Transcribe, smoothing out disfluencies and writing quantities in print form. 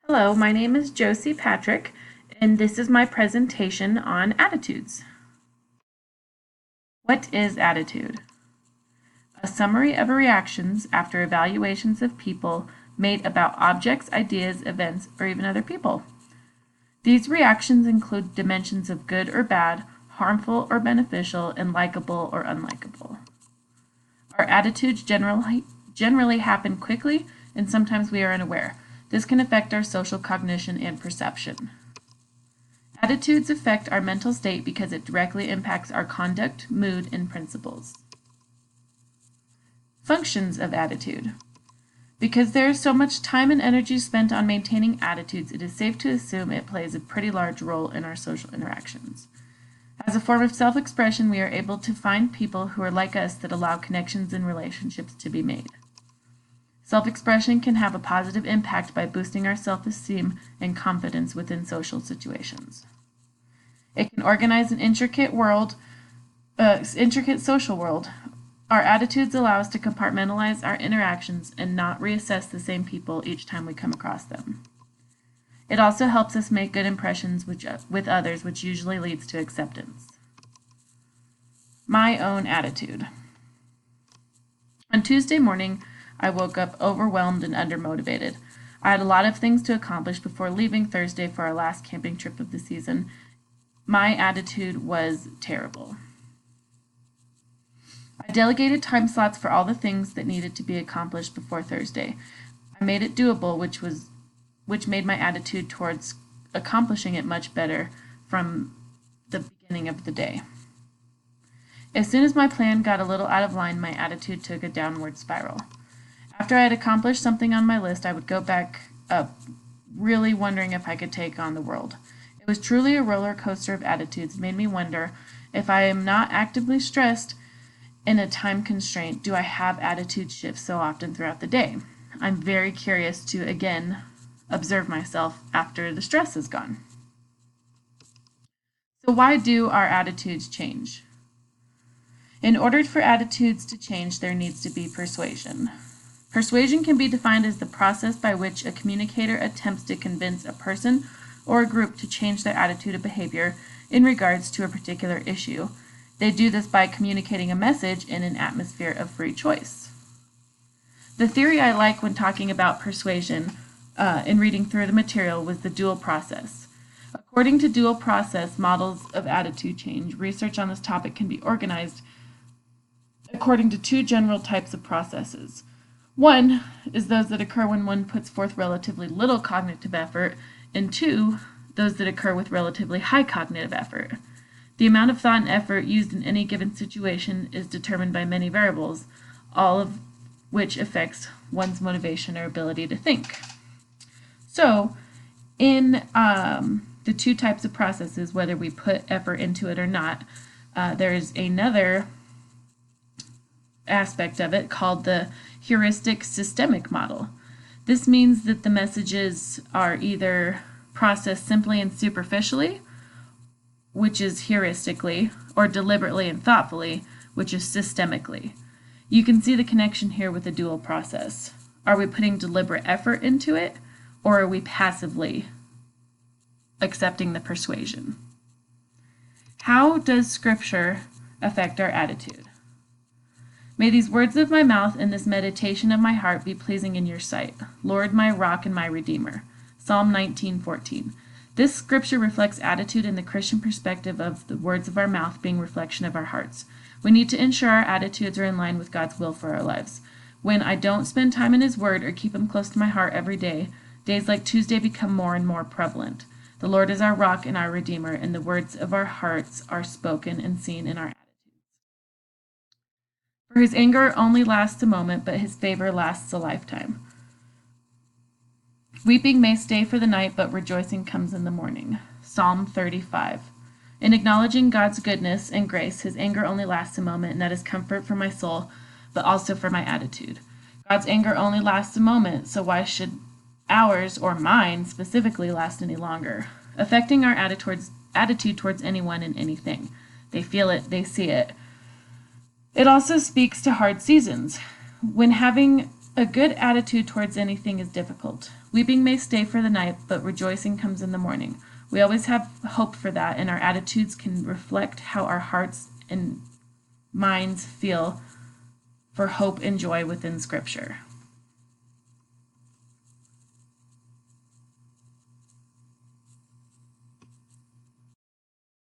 Hello, my name is Josie Patrick, and this is my presentation on attitudes. What is attitude? A summary of reactions after evaluations of people made about objects, ideas, events, or even other people. These reactions include dimensions of good or bad, harmful or beneficial, and likable or unlikable. Our attitudes generally happen quickly, and sometimes we are unaware. This can affect our social cognition and perception. Attitudes affect our mental state because it directly impacts our conduct, mood, and principles. Functions of attitude. Because there is so much time and energy spent on maintaining attitudes, it is safe to assume it plays a pretty large role in our social interactions. As a form of self-expression, we are able to find people who are like us that allow connections and relationships to be made. Self-expression can have a positive impact by boosting our self-esteem and confidence within social situations. It can organize an intricate social world. Our attitudes allow us to compartmentalize our interactions and not reassess the same people each time we come across them. It also helps us make good impressions with others, which usually leads to acceptance. My own attitude. On Tuesday morning, I woke up overwhelmed and undermotivated. I had a lot of things to accomplish before leaving Thursday for our last camping trip of the season. My attitude was terrible. I delegated time slots for all the things that needed to be accomplished before Thursday. I made it doable, which made my attitude towards accomplishing it much better from the beginning of the day. As soon as my plan got a little out of line, my attitude took a downward spiral. After I had accomplished something on my list, I would go back up, really wondering if I could take on the world. It was truly a roller coaster of attitudes. It made me wonder, if I am not actively stressed in a time constraint, do I have attitude shifts so often throughout the day? I'm very curious to, again, observe myself after the stress is gone. So why do our attitudes change? In order for attitudes to change, there needs to be persuasion. Persuasion can be defined as the process by which a communicator attempts to convince a person or a group to change their attitude or behavior in regards to a particular issue. They do this by communicating a message in an atmosphere of free choice. The theory I like when talking about persuasion in reading through the material was the dual process. According to dual process models of attitude change, research on this topic can be organized according to two general types of processes. One is those that occur when one puts forth relatively little cognitive effort, and two, those that occur with relatively high cognitive effort. The amount of thought and effort used in any given situation is determined by many variables, all of which affects one's motivation or ability to think. So, in the two types of processes, whether we put effort into it or not, there is another aspect of it called the heuristic systemic model. This means that the messages are either processed simply and superficially, which is heuristically, or deliberately and thoughtfully, which is systemically. You can see the connection here with the dual process. Are we putting deliberate effort into it, or are we passively accepting the persuasion? How does Scripture affect our attitude? May these words of my mouth and this meditation of my heart be pleasing in your sight, Lord, my rock and my redeemer. Psalm 19:14. This scripture reflects attitude in the Christian perspective of the words of our mouth being reflection of our hearts. We need to ensure our attitudes are in line with God's will for our lives. When I don't spend time in His Word or keep Him close to my heart every day, days like Tuesday become more and more prevalent. The Lord is our rock and our redeemer, and the words of our hearts are spoken and seen in our attitudes. For His anger only lasts a moment, but His favor lasts a lifetime. Weeping may stay for the night, but rejoicing comes in the morning. Psalm 35. In acknowledging God's goodness and grace, His anger only lasts a moment, and that is comfort for my soul, but also for my attitude. God's anger only lasts a moment, so why should ours, or mine specifically, last any longer? Affecting our attitude towards anyone and anything. They feel it, they see it. It also speaks to hard seasons. When having A good attitude towards anything is difficult. Weeping may stay for the night, but rejoicing comes in the morning. We always have hope for that, and our attitudes can reflect how our hearts and minds feel for hope and joy within Scripture.